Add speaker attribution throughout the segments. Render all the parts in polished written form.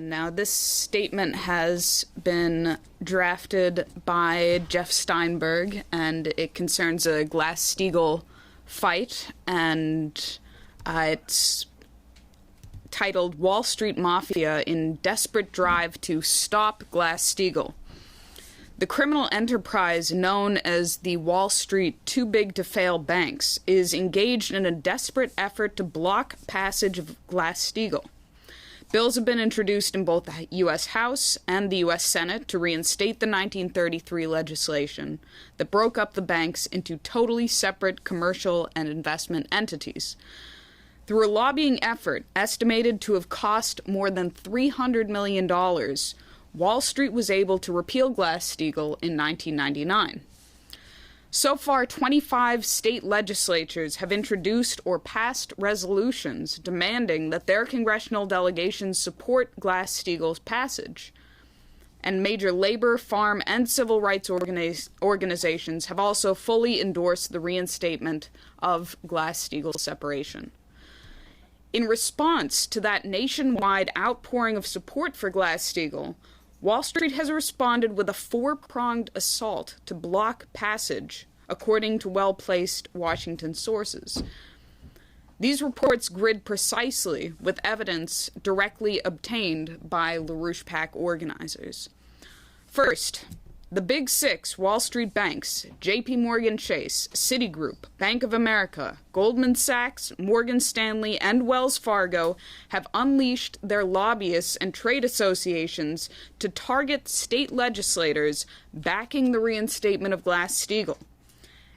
Speaker 1: Now, this statement has been drafted by Jeff Steinberg, and it concerns a Glass-Steagall fight, and it's titled Wall Street Mafia in Desperate Drive to Stop Glass-Steagall. The criminal enterprise known as the Wall Street Too Big to Fail Banks is engaged in a desperate effort to block passage of Glass-Steagall. Bills have been introduced in both the U.S. House and the U.S. Senate to reinstate the 1933 legislation that broke up the banks into totally separate commercial and investment entities. Through a lobbying effort estimated to have cost more than $300 million, Wall Street was able to repeal Glass-Steagall in 1999. So far, 25 state legislatures have introduced or passed resolutions demanding that their congressional delegations support Glass-Steagall's passage. And major labor, farm, and civil rights organizations have also fully endorsed the reinstatement of Glass-Steagall separation. In response to that nationwide outpouring of support for Glass-Steagall, Wall Street has responded with a four-pronged assault to block passage, according to well-placed Washington sources. These reports grid precisely with evidence directly obtained by LaRouchePAC organizers. First, the Big Six Wall Street banks, J.P. Morgan Chase, Citigroup, Bank of America, Goldman Sachs, Morgan Stanley, and Wells Fargo have unleashed their lobbyists and trade associations to target state legislators backing the reinstatement of Glass-Steagall.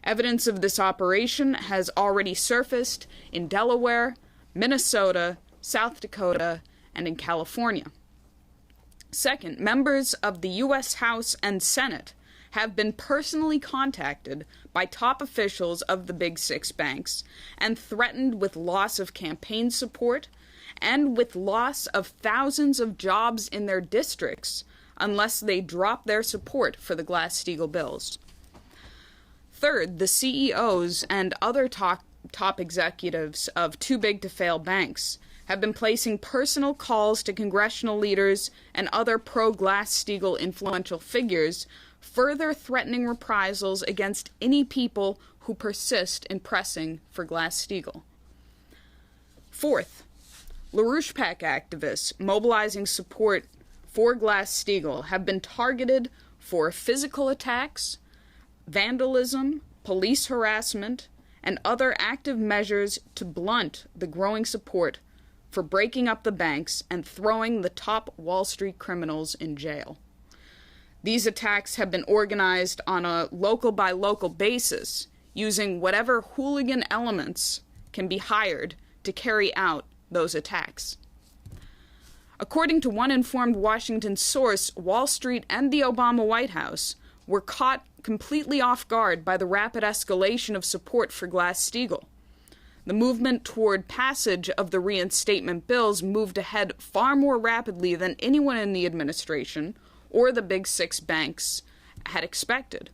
Speaker 1: Evidence of this operation has already surfaced in Delaware, Minnesota, South Dakota, and in California. Second, members of the U.S. House and Senate have been personally contacted by top officials of the Big Six banks and threatened with loss of campaign support and with loss of thousands of jobs in their districts unless they drop their support for the Glass-Steagall bills. Third, the CEOs and other top executives of too big to fail banks have been placing personal calls to congressional leaders and other pro-Glass-Steagall influential figures, further threatening reprisals against any people who persist in pressing for Glass-Steagall. Fourth, LaRouchePAC activists mobilizing support for Glass-Steagall have been targeted for physical attacks, vandalism, police harassment, and other active measures to blunt the growing support for breaking up the banks and throwing the top Wall Street criminals in jail. These attacks have been organized on a local-by-local basis, using whatever hooligan elements can be hired to carry out those attacks. According to one informed Washington source, Wall Street and the Obama White House were caught completely off guard by the rapid escalation of support for Glass-Steagall. The movement toward passage of the reinstatement bills moved ahead far more rapidly than anyone in the administration or the Big Six banks had expected.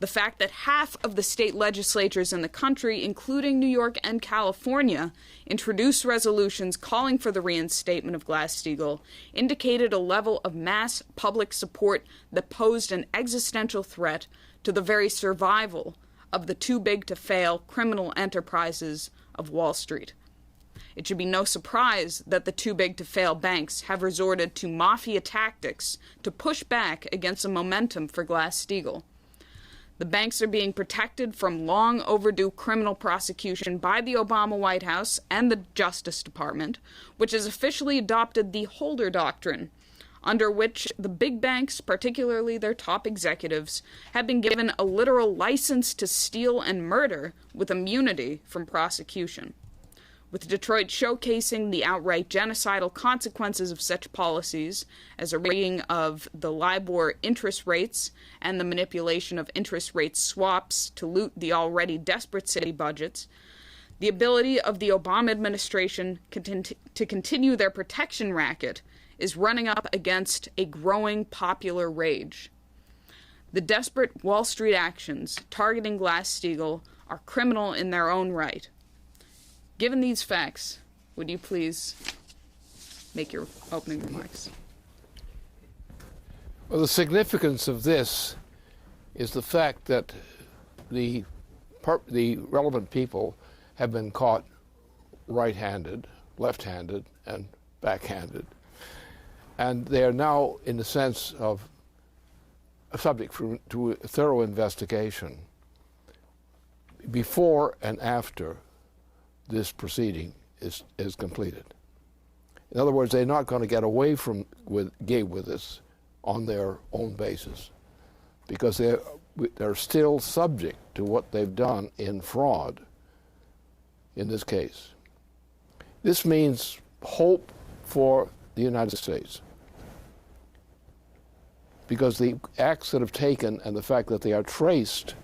Speaker 1: The fact that half of the state legislatures in the country, including New York and California, introduced resolutions calling for the reinstatement of Glass-Steagall indicated a level of mass public support that posed an existential threat to the very survival of the too-big-to-fail criminal enterprises of Wall Street. It should be no surprise that the too-big-to-fail banks have resorted to mafia tactics to push back against the momentum for Glass-Steagall. The banks are being protected from long overdue criminal prosecution by the Obama White House and the Justice Department, which has officially adopted the Holder Doctrine, under which the big banks, particularly their top executives, have been given a literal license to steal and murder with immunity from prosecution. With Detroit showcasing the outright genocidal consequences of such policies, as a rating of the LIBOR interest rates and the manipulation of interest rate swaps to loot the already desperate city budgets, the ability of the Obama administration to continue their protection racket is running up against a growing popular rage. The desperate Wall Street actions targeting Glass-Steagall are criminal in their own right. Given these facts, would you please make your opening remarks.
Speaker 2: Well, the significance of this is the fact that the relevant people have been caught right-handed, left-handed, and backhanded. And they are now, in the sense of subject to a thorough investigation before and after this proceeding is completed. In other words, they're not going to get away with this on their own basis, because they're still subject to what they've done in fraud in this case. This means hope for the United States, because the acts that have taken and the fact that they are traced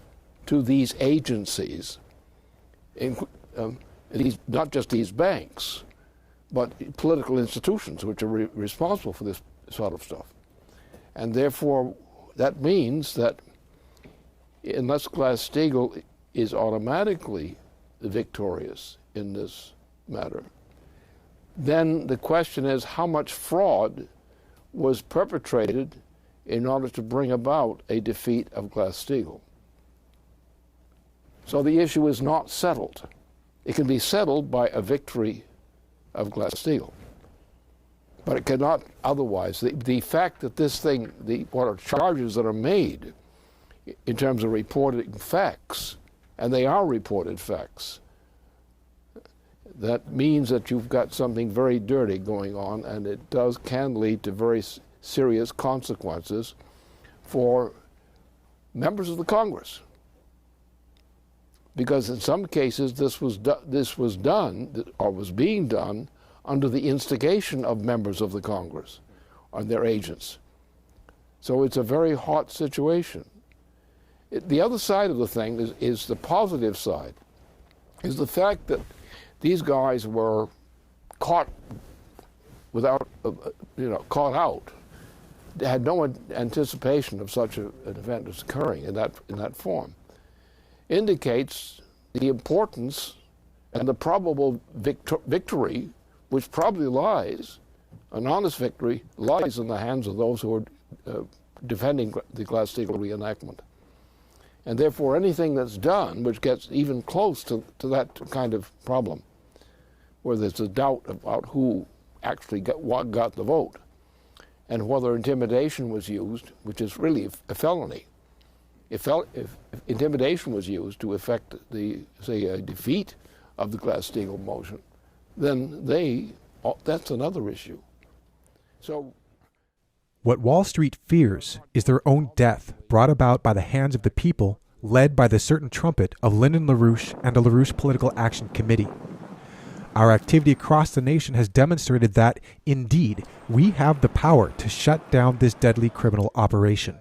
Speaker 2: to these agencies, not just these banks, but political institutions which are responsible for this sort of stuff. And therefore, that means that unless Glass-Steagall is automatically victorious in this matter, then the question is how much fraud was perpetrated in order to bring about a defeat of Glass-Steagall. So the issue is not settled. It can be settled by a victory of Glass-Steagall, but it cannot otherwise. The fact that this thing, what are charges that are made in terms of reporting facts, and they are reported facts, that means that you've got something very dirty going on, and it can lead to very serious consequences for members of the Congress. Because in some cases this was done, or was being done, under the instigation of members of the Congress and their agents. So it's a very hot situation. The other side of the thing is the positive side, is the fact that these guys were caught without, caught out. They had no anticipation of such an event as occurring in that form. Indicates the importance and the probable victory, which probably lies, an honest victory, lies in the hands of those who are defending the Glass-Steagall reenactment. And therefore anything that's done which gets even close to that kind of problem, where there's a doubt about who actually got the vote, and whether intimidation was used, which is really a felony. If intimidation was used to effect a defeat of the Glass-Steagall motion, then that's another issue. So,
Speaker 3: what Wall Street fears is their own death brought about by the hands of the people led by the certain trumpet of Lyndon LaRouche and the LaRouche Political Action Committee. Our activity across the nation has demonstrated that, indeed, we have the power to shut down this deadly criminal operation.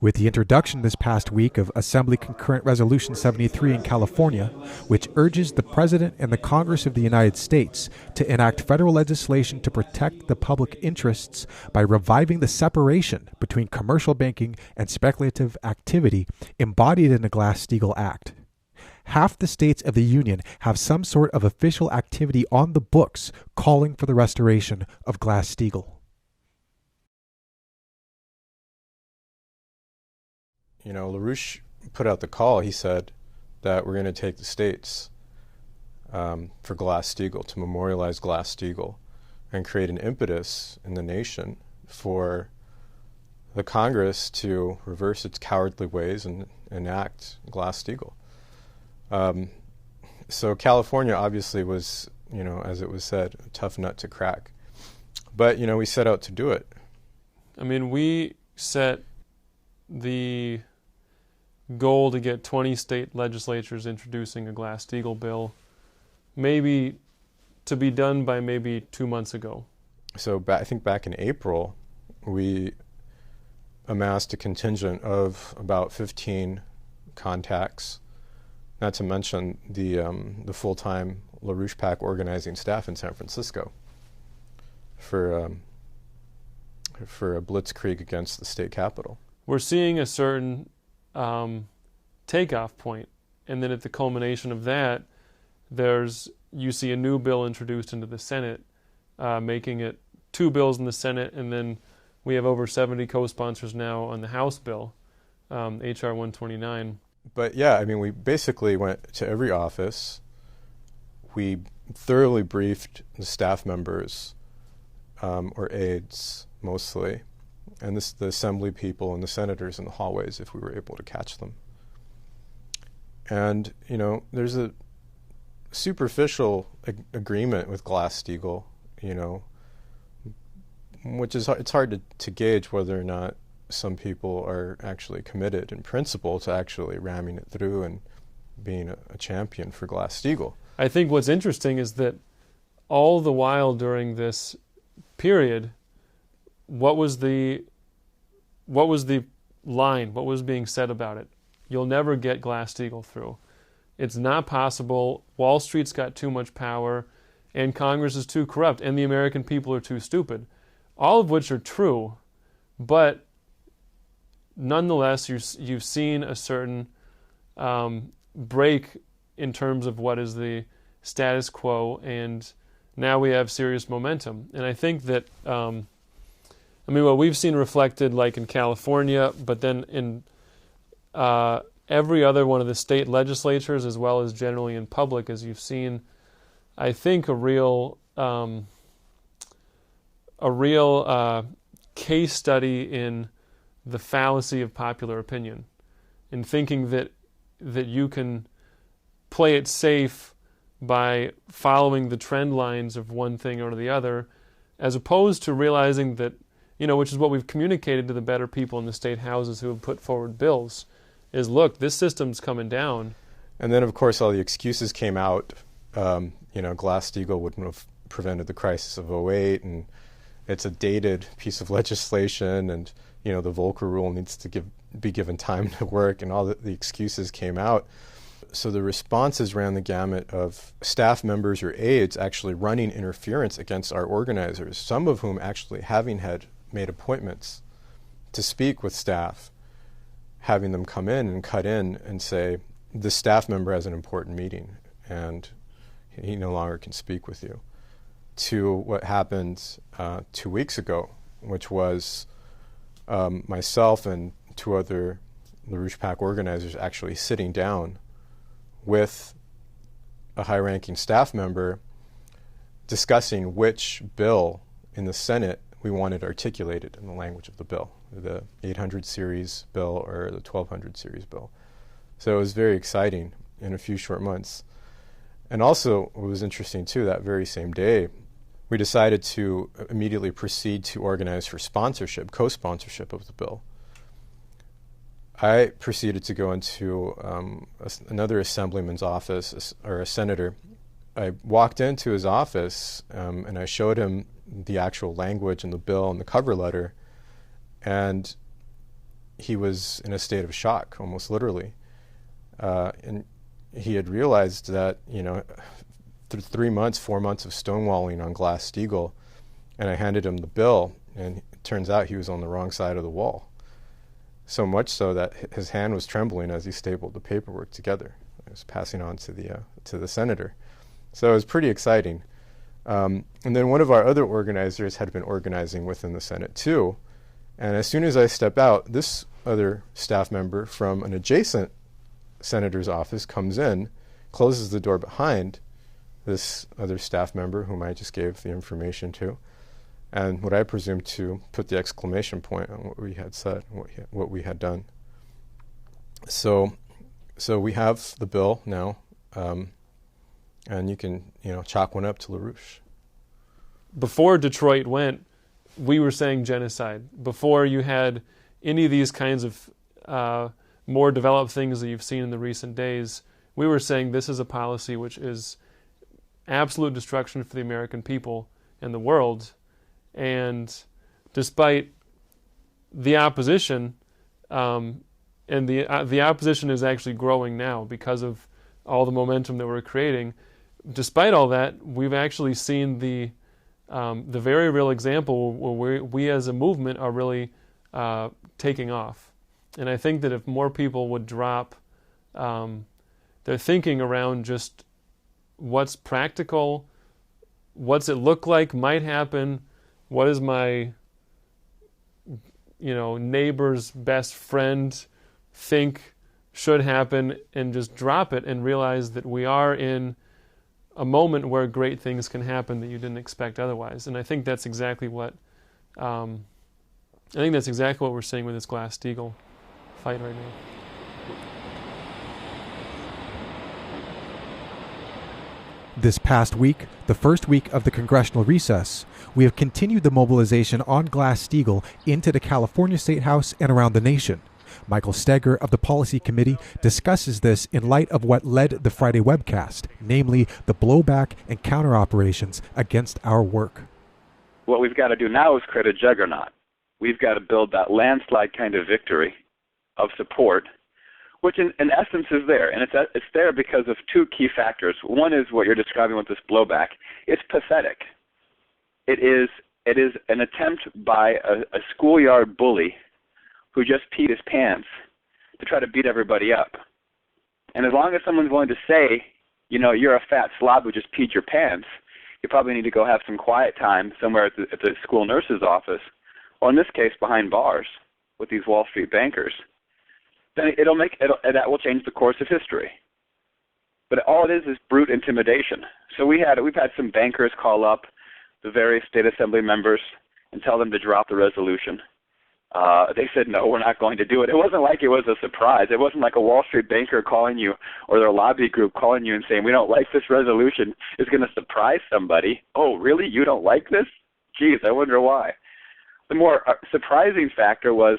Speaker 3: With the introduction this past week of Assembly Concurrent Resolution 73 in California, which urges the President and the Congress of the United States to enact federal legislation to protect the public interests by reviving the separation between commercial banking and speculative activity embodied in the Glass-Steagall Act. Half the states of the Union have some sort of official activity on the books calling for the restoration of Glass-Steagall.
Speaker 4: LaRouche put out the call. He said that we're going to take the states for Glass-Steagall, to memorialize Glass-Steagall, and create an impetus in the nation for the Congress to reverse its cowardly ways and enact Glass-Steagall. So California obviously was, as it was said, a tough nut to crack. But, we set out to do it.
Speaker 5: I mean, we set the goal to get 20 state legislatures introducing a Glass-Steagall bill, maybe to be done by maybe 2 months ago.
Speaker 4: So I think back in April, we amassed a contingent of about 15 contacts, not to mention the full-time LaRouchePAC organizing staff in San Francisco for a blitzkrieg against the state capitol.
Speaker 5: We're seeing a certain takeoff point, and then at the culmination of that, you see a new bill introduced into the Senate making it 2 bills in the Senate, and then we have over 70 co-sponsors now on the House bill, H.R. 129.
Speaker 4: But yeah, I mean, we basically went to every office. We thoroughly briefed the staff members, or aides mostly, and the assembly people and the senators in the hallways if we were able to catch them. And, you know, there's a superficial agreement with Glass-Steagall, you know, which is it's hard to gauge whether or not some people are actually committed in principle to actually ramming it through and being a champion for Glass-Steagall.
Speaker 5: I think what's interesting is that all the while during this period, what was the line? What was being said about it? You'll never get Glass-Steagall through. It's not possible. Wall Street's got too much power, and Congress is too corrupt, and the American people are too stupid. All of which are true, but nonetheless, you've seen a certain break in terms of what is the status quo, and now we have serious momentum. And I think that, what we've seen reflected like in California, but then in every other one of the state legislatures, as well as generally in public, as you've seen, I think a real case study in the fallacy of popular opinion, in thinking that you can play it safe by following the trend lines of one thing or the other, as opposed to realizing that, which is what we've communicated to the better people in the state houses who have put forward bills, is look, this system's coming down.
Speaker 4: And then, of course, all the excuses came out. Glass-Steagall wouldn't have prevented the crisis of '08, and it's a dated piece of legislation, and the Volcker rule needs to be given time to work, and all the excuses came out. So the responses ran the gamut of staff members or aides actually running interference against our organizers, some of whom actually had made appointments to speak with staff, having them come in and cut in and say, the staff member has an important meeting and he no longer can speak with you, to what happened 2 weeks ago, which was myself and 2 other LaRouchePAC organizers actually sitting down with a high-ranking staff member discussing which bill in the Senate we wanted articulated in the language of the bill, the 800 series bill or the 1200 series bill. So it was very exciting in a few short months. And also, what was interesting too, that very same day, we decided to immediately proceed to organize for sponsorship, co-sponsorship of the bill. I proceeded to go into another assemblyman's office, or a senator. I walked into his office and I showed him the actual language in the bill and the cover letter, and he was in a state of shock, almost literally. And he had realized that, through 3 months, 4 months of stonewalling on Glass-Steagall, and I handed him the bill, and it turns out he was on the wrong side of the wall. So much so that his hand was trembling as he stapled the paperwork together. It was passing on to the senator. So it was pretty exciting. And then one of our other organizers had been organizing within the Senate too. And as soon as I stepped out, this other staff member from an adjacent senator's office comes in, closes the door behind this other staff member whom I just gave the information to, and what I presume to put the exclamation point on what we had said, what we had done. So we have the bill now, and you can chalk one up to LaRouche.
Speaker 5: Before Detroit went, we were saying genocide. Before you had any of these kinds of more developed things that you've seen in the recent days, we were saying this is a policy which is absolute destruction for the American people and the world. And despite the opposition, and the opposition is actually growing now because of all the momentum that we're creating, despite all that, we've actually seen the very real example where we as a movement are really taking off. And I think that if more people would drop their thinking around just what's practical, what's it look like might happen, what is my neighbor's best friend think should happen, and just drop it and realize that we are in a moment where great things can happen that you didn't expect otherwise. And I think that's exactly what we're seeing with this Glass-Steagall fight right now.
Speaker 3: This past week, the first week of the congressional recess, we have continued the mobilization on Glass-Steagall into the California State House and around the nation. Michael Steger of the Policy Committee discusses this in light of what led the Friday webcast, namely the blowback and counter-operations against our work.
Speaker 6: What we've got to do now is create a juggernaut. We've got to build that landslide kind of victory of support, which in essence is there. And it's there because of two key factors. One is what you're describing with this blowback. It's pathetic. It is an attempt by a schoolyard bully who just peed his pants to try to beat everybody up. And as long as someone's willing to say, you're a fat slob who just peed your pants, you probably need to go have some quiet time somewhere at the school nurse's office, or in this case, behind bars with these Wall Street bankers. Then that will change the course of history. But all it is brute intimidation. So we've had some bankers call up the various state assembly members and tell them to drop the resolution. They said, no, we're not going to do it. It wasn't like it was a surprise. It wasn't like a Wall Street banker calling you or their lobby group calling you and saying, we don't like this resolution. It's going to surprise somebody. Oh, really? You don't like this? Geez, I wonder why. The more surprising factor was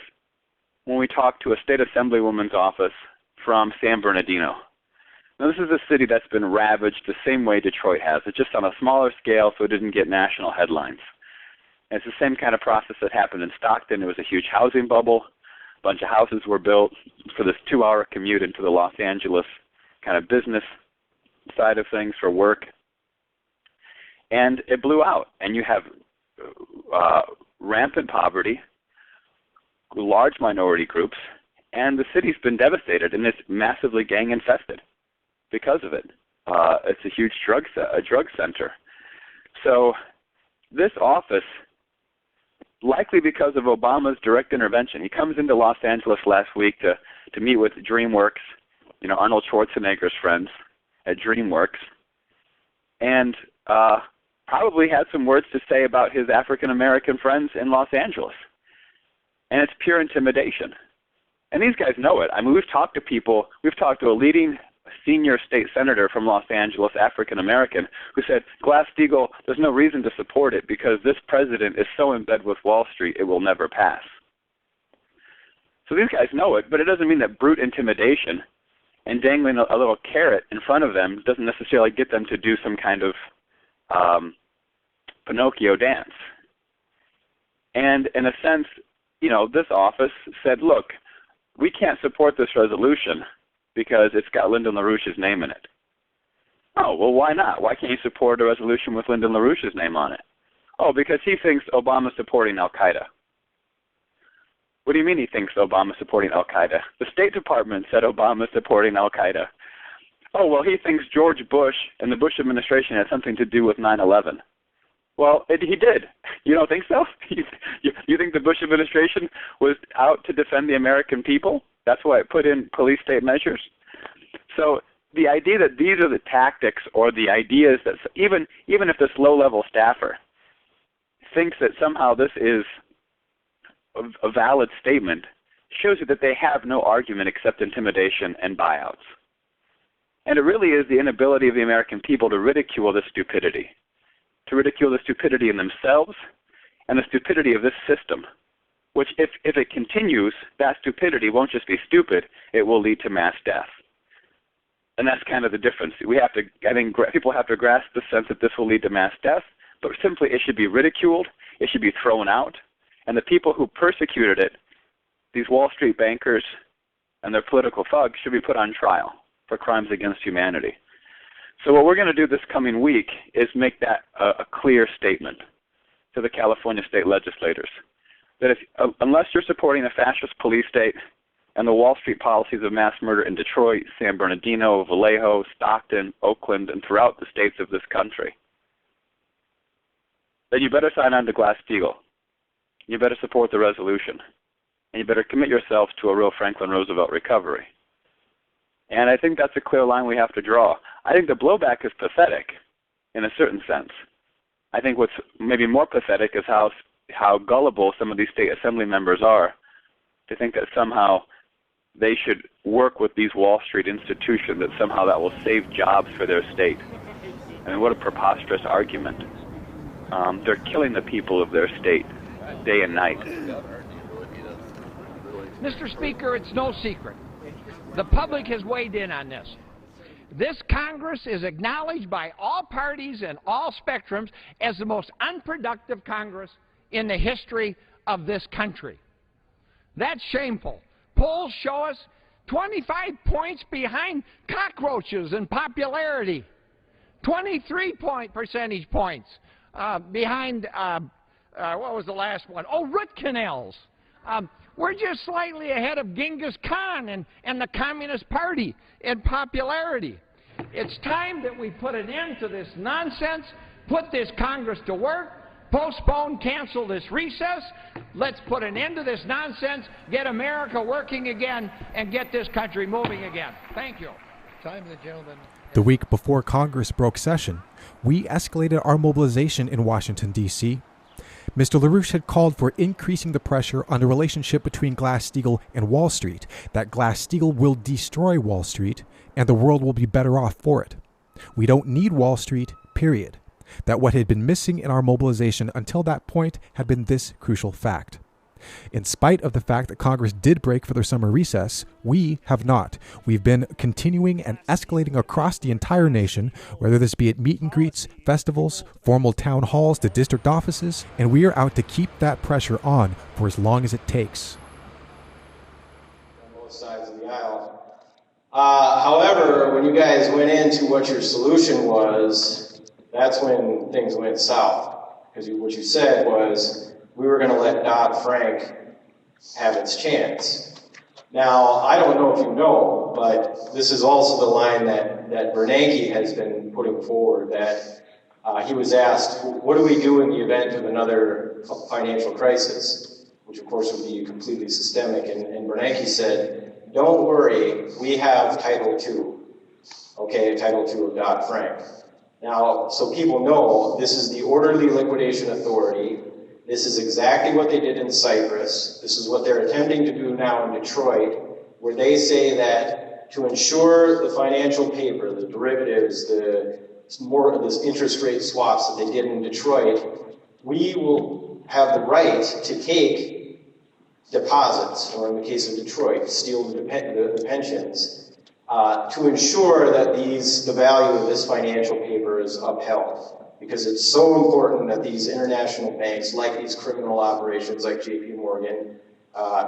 Speaker 6: when we talked to a state assemblywoman's office from San Bernardino. Now, this is a city that's been ravaged the same way Detroit has. It's just on a smaller scale, so it didn't get national headlines. And it's the same kind of process that happened in Stockton. It was a huge housing bubble. A bunch of houses were built for this 2-hour commute into the Los Angeles kind of business side of things for work. And it blew out. And you have rampant poverty, large minority groups, and the city's been devastated, and it's massively gang-infested because of it. It's a huge drug center. So this office, likely because of Obama's direct intervention, he comes into Los Angeles last week to meet with DreamWorks, Arnold Schwarzenegger's friends at DreamWorks, and probably had some words to say about his African-American friends in Los Angeles. And it's pure intimidation. And these guys know it. I mean, we've talked to a leading senior state senator from Los Angeles, African-American, who said, Glass-Steagall, there's no reason to support it because this president is so in bed with Wall Street, it will never pass. So these guys know it, but it doesn't mean that brute intimidation and dangling a little carrot in front of them doesn't necessarily get them to do some kind of Pinocchio dance. And in a sense, this office said, look, we can't support this resolution because it's got Lyndon LaRouche's name in it. Oh, well, why not? Why can't you support a resolution with Lyndon LaRouche's name on it? Oh, because he thinks Obama's supporting al-Qaeda. What do you mean he thinks Obama's supporting al-Qaeda? The State Department said Obama's supporting al-Qaeda. Oh, well, he thinks George Bush and the Bush administration had something to do with 9/11. Well, he did. You don't think so? You think the Bush administration was out to defend the American people? That's why it put in police state measures. So the idea that these are the tactics or the ideas that even if this low-level staffer thinks that somehow this is a valid statement shows you that they have no argument except intimidation and buyouts. And it really is the inability of the American people to ridicule this stupidity. To ridicule the stupidity in themselves and the stupidity of this system, which if it continues, that stupidity won't just be stupid, it will lead to mass death. And that's kind of the difference. I think people have to grasp the sense that this will lead to mass death, but simply it should be ridiculed, it should be thrown out, and the people who persecuted it, these Wall Street bankers and their political thugs, should be put on trial for crimes against humanity. So what we're going to do this coming week is make that a clear statement to the California state legislators, that unless you're supporting a fascist police state and the Wall Street policies of mass murder in Detroit, San Bernardino, Vallejo, Stockton, Oakland, and throughout the states of this country, then you better sign on to Glass-Steagall. You better support the resolution. And you better commit yourself to a real Franklin Roosevelt recovery. And I think that's a clear line we have to draw. I think the blowback is pathetic in a certain sense. I think what's maybe more pathetic is how gullible some of these state assembly members are to think that somehow they should work with these Wall Street institutions, that somehow that will save jobs for their state. I mean, what a preposterous argument. They're killing the people of their state day and night.
Speaker 7: Mr. Speaker, it's no secret. The public has weighed in on this. This Congress is acknowledged by all parties and all spectrums as the most unproductive Congress in the history of this country. That's shameful. Polls show us 25 points behind cockroaches in popularity, 23 percentage points behind, what was the last one? Oh, root canals. We're just slightly ahead of Genghis Khan and the Communist Party in popularity. It's time that we put an end to this nonsense, put this Congress to work, postpone, cancel this recess. Let's put an end to this nonsense, get America working again, and get this country moving again. Thank you.
Speaker 8: Time, the gentleman.
Speaker 3: The week before Congress broke session, we escalated our mobilization in Washington, D.C. Mr. LaRouche had called for increasing the pressure on the relationship between Glass-Steagall and Wall Street, that Glass-Steagall will destroy Wall Street, and the world will be better off for it. We don't need Wall Street, period. That what had been missing in our mobilization until that point had been this crucial fact. In spite of the fact that Congress did break for their summer recess, we have not. We've been continuing and escalating across the entire nation, whether this be at meet and greets, festivals, formal town halls to district offices, and we are out to keep that pressure on for as long as it takes.
Speaker 9: On both sides of the aisle. However, when you guys went into what your solution was, that's when things went south. Because what you said was, we were going to let Dodd-Frank have its chance. Now, I don't know if you know, but this is also the line that Bernanke has been putting forward, that he was asked, what do we do in the event of another financial crisis, which of course would be completely systemic, and Bernanke said, don't worry, we have Title II, okay, Title II of Dodd-Frank. Now, so people know, this is the Orderly Liquidation Authority. This is exactly what they did in Cyprus. This is what they're attempting to do now in Detroit, where they say that to ensure the financial paper, the derivatives, more of this interest rate swaps that they did in Detroit, we will have the right to take deposits, or in the case of Detroit, steal the pensions, to ensure that the value of this financial paper is upheld. Because it's so important that these international banks, like these criminal operations like JP Morgan,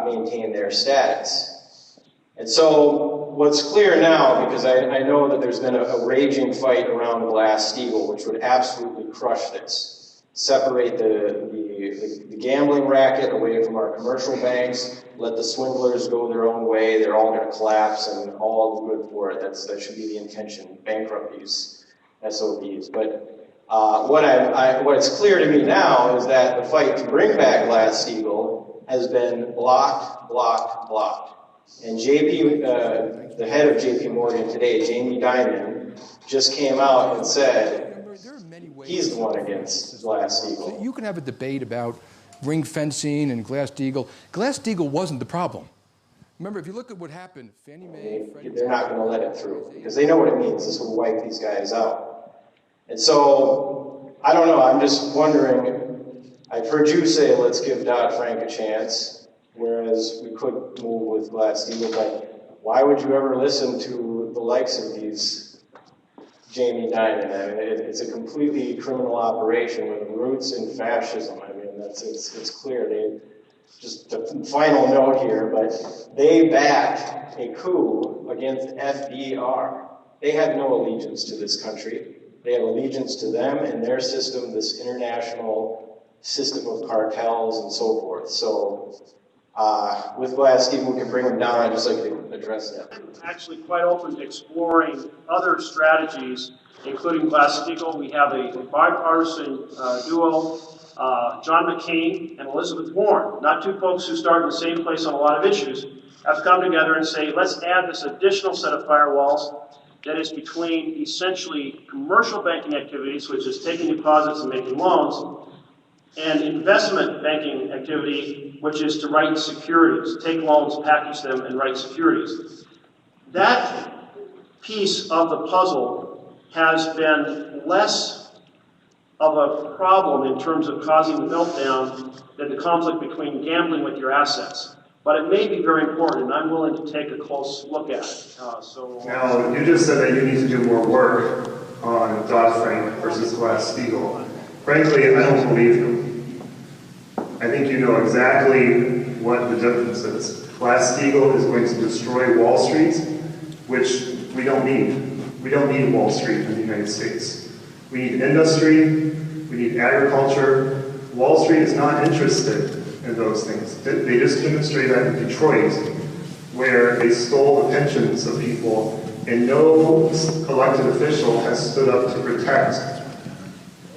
Speaker 9: maintain their status. And so what's clear now, because I know that there's been a raging fight around Glass-Steagall, which would absolutely crush this. Separate the gambling racket away from our commercial banks, let the swindlers go their own way, they're all going to collapse and all good for it. That should be the intention, bankrupt these SOBs. But what's clear to me now is that the fight to bring back Glass-Steagall has been blocked. And the head of JP Morgan today, Jamie Dimon, just came out and said he's the one against Glass-Steagall.
Speaker 8: You can have a debate about ring fencing and Glass-Steagall. Glass-Steagall wasn't the problem. Remember, if you look at what happened, Fannie Mae...
Speaker 9: They're not going to let it through, because they know what it means. This will wipe these guys out. And so, I don't know, I'm just wondering, I've heard you say, let's give Dodd-Frank a chance, whereas we could move with Glass-Steagall, but why would you ever listen to the likes of these Jamie Dimon? I mean, it's a completely criminal operation with roots in fascism. I mean, it's clear. Just the final note here, but they backed a coup against FDR. They had no allegiance to this country. They have allegiance to them and their system, this international system of cartels and so forth. So with Glass-Steagall, we can bring them down. I'd just like to address that.
Speaker 10: Actually quite open to exploring other strategies, including Glass-Steagall. We have a bipartisan duo John McCain and Elizabeth Warren, not two folks who start in the same place on a lot of issues, have come together and say, let's add this additional set of firewalls that is between essentially commercial banking activities, which is taking deposits and making loans, and investment banking activity, which is to write securities, take loans, package them, and write securities. That piece of the puzzle has been less of a problem in terms of causing the meltdown than the conflict between gambling with your assets. But it may be very important, and I'm willing to take a close look at it.
Speaker 11: Now, you just said that you need to do more work on Dodd-Frank versus Glass-Steagall. Frankly, I don't believe you. I think you know exactly what the difference is. Glass-Steagall is going to destroy Wall Street, which we don't need. We don't need Wall Street in the United States. We need industry, we need agriculture. Wall Street is not interested in those things. They just demonstrated that in Detroit, where they stole the pensions of people, and no elected official has stood up to protect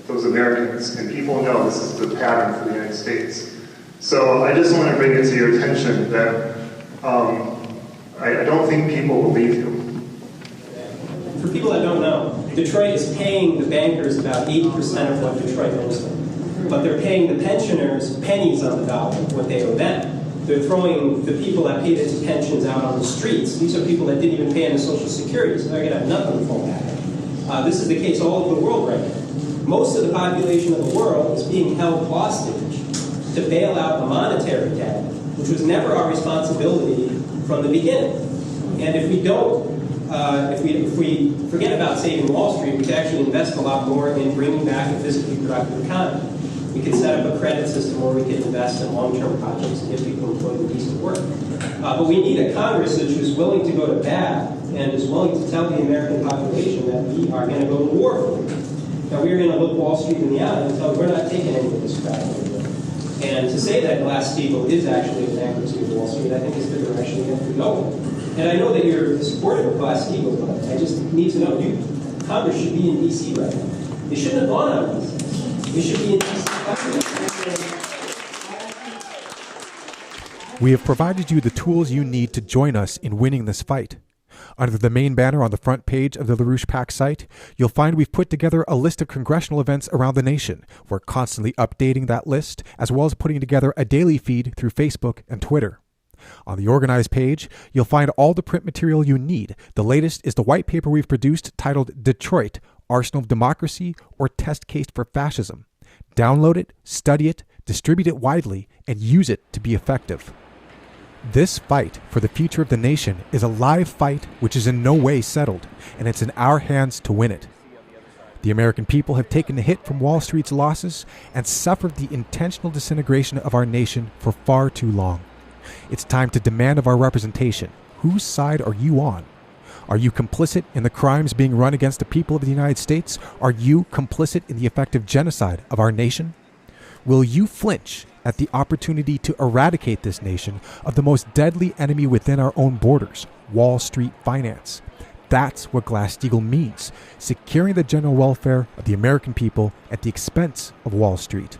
Speaker 11: those Americans. And people know this is the pattern for the United States. So I just want to bring it to your attention that I don't think people believe you.
Speaker 12: For people that don't know, Detroit is paying the bankers about 80% of what Detroit owes them. But they're paying the pensioners pennies on the dollar, what they owe them. They're throwing the people that paid into pensions out on the streets. These are people that didn't even pay into Social Security, so they're going to have nothing to fall back. This is the case all over the world right now. Most of the population of the world is being held hostage to bail out the monetary debt, which was never our responsibility from the beginning. And if we don't, if we forget about saving Wall Street, we can actually invest a lot more in bringing back a physically productive economy. We can set up a credit system where we can invest in long-term projects and give people employed with decent work. But we need a Congress that is willing to go to bat and is willing to tell the American population that we are going to go to war for them. That we're going to look Wall Street in the eye and tell them we're not taking any of this crap anymore. And to say that Glass-Steagall is actually a bankruptcy of Wall Street, I think is the direction we have to go. And I know that you're supportive of Glass-Steagall, but I just need to know, Congress should be in D.C. right now. They shouldn't have gone out of D.C. They should be in D.C.
Speaker 3: We have provided you the tools you need to join us in winning this fight. Under the main banner on the front page of the LaRouchePAC's site, you'll find we've put together a list of congressional events around the nation. We're constantly updating that list, as well as putting together a daily feed through Facebook and Twitter. On the organized page, you'll find all the print material you need. The latest is the white paper we've produced titled Detroit, Arsenal of Democracy or Test Case for Fascism. Download it, study it, distribute it widely, and use it to be effective. This fight for the future of the nation is a live fight which is in no way settled, and it's in our hands to win it. The American people have taken the hit from Wall Street's losses and suffered the intentional disintegration of our nation for far too long. It's time to demand of our representation. Whose side are you on? Are you complicit in the crimes being run against the people of the United States? Are you complicit in the effective genocide of our nation? Will you flinch at the opportunity to eradicate this nation of the most deadly enemy within our own borders, Wall Street finance? That's what Glass-Steagall means, securing the general welfare of the American people at the expense of Wall Street.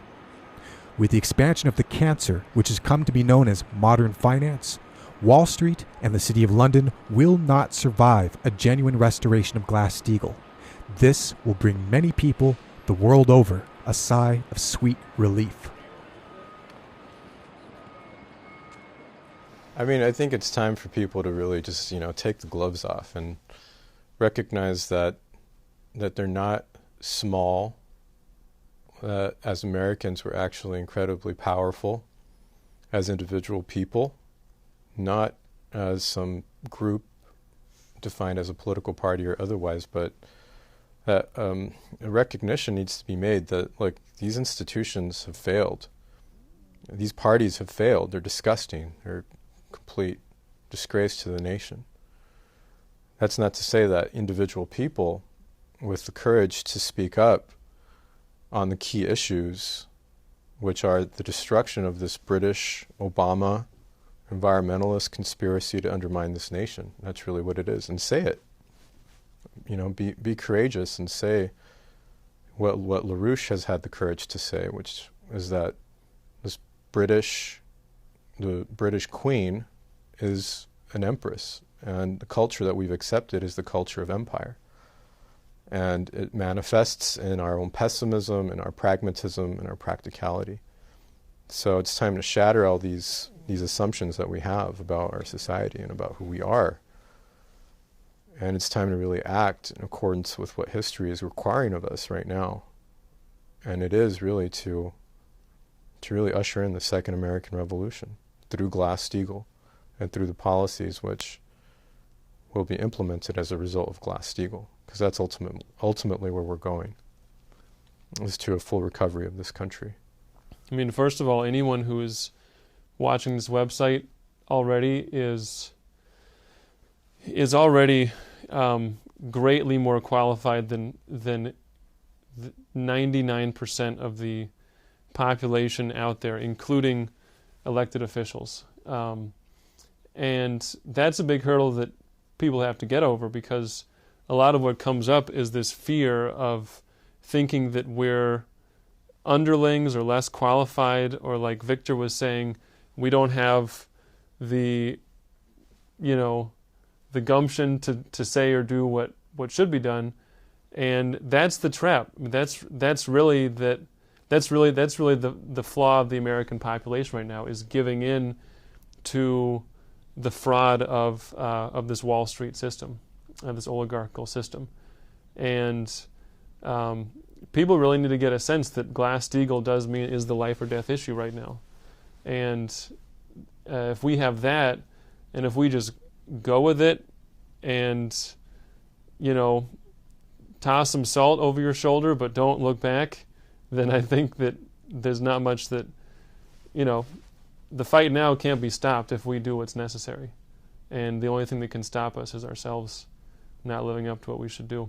Speaker 3: With the expansion of the cancer, which has come to be known as modern finance, Wall Street and the City of London will not survive a genuine restoration of Glass-Steagall. This will bring many people the world over a sigh of sweet relief.
Speaker 4: I mean, I think it's time for people to really just, take the gloves off and recognize that they're not small. As Americans, we're actually incredibly powerful as individual people, not as some group defined as a political party or otherwise, but that a recognition needs to be made that, these institutions have failed. These parties have failed. They're disgusting. They're complete disgrace to the nation. That's not to say that individual people with the courage to speak up on the key issues, which are the destruction of this British Obama environmentalist conspiracy to undermine this nation. That's really what it is. And say it. Be courageous and say what LaRouche has had the courage to say, which is that the British Queen is an empress, and the culture that we've accepted is the culture of empire. And it manifests in our own pessimism, in our pragmatism, in our practicality. So it's time to shatter all these assumptions that we have about our society and about who we are. And it's time to really act in accordance with what history is requiring of us right now. And it is really to really usher in the Second American Revolution through Glass-Steagall and through the policies which will be implemented as a result of Glass-Steagall, because that's ultimately where we're going, is to a full recovery of this country.
Speaker 5: I mean, first of all, anyone who is watching this website already is already greatly more qualified than 99% of the population out there, including elected officials. And that's a big hurdle that people have to get over, because a lot of what comes up is this fear of thinking that we're underlings or less qualified, or like Victor was saying, we don't have the gumption to say or do what should be done. And that's the trap. That's really the flaw of the American population right now, is giving in to the fraud of this Wall Street system, this oligarchical system. And people really need to get a sense that Glass-Steagall is the life or death issue right now. And if we have that, and if we just go with it and, toss some salt over your shoulder but don't look back, then I think that there's not much that, the fight now can't be stopped if we do what's necessary. And the only thing that can stop us is ourselves not living up to what we should do.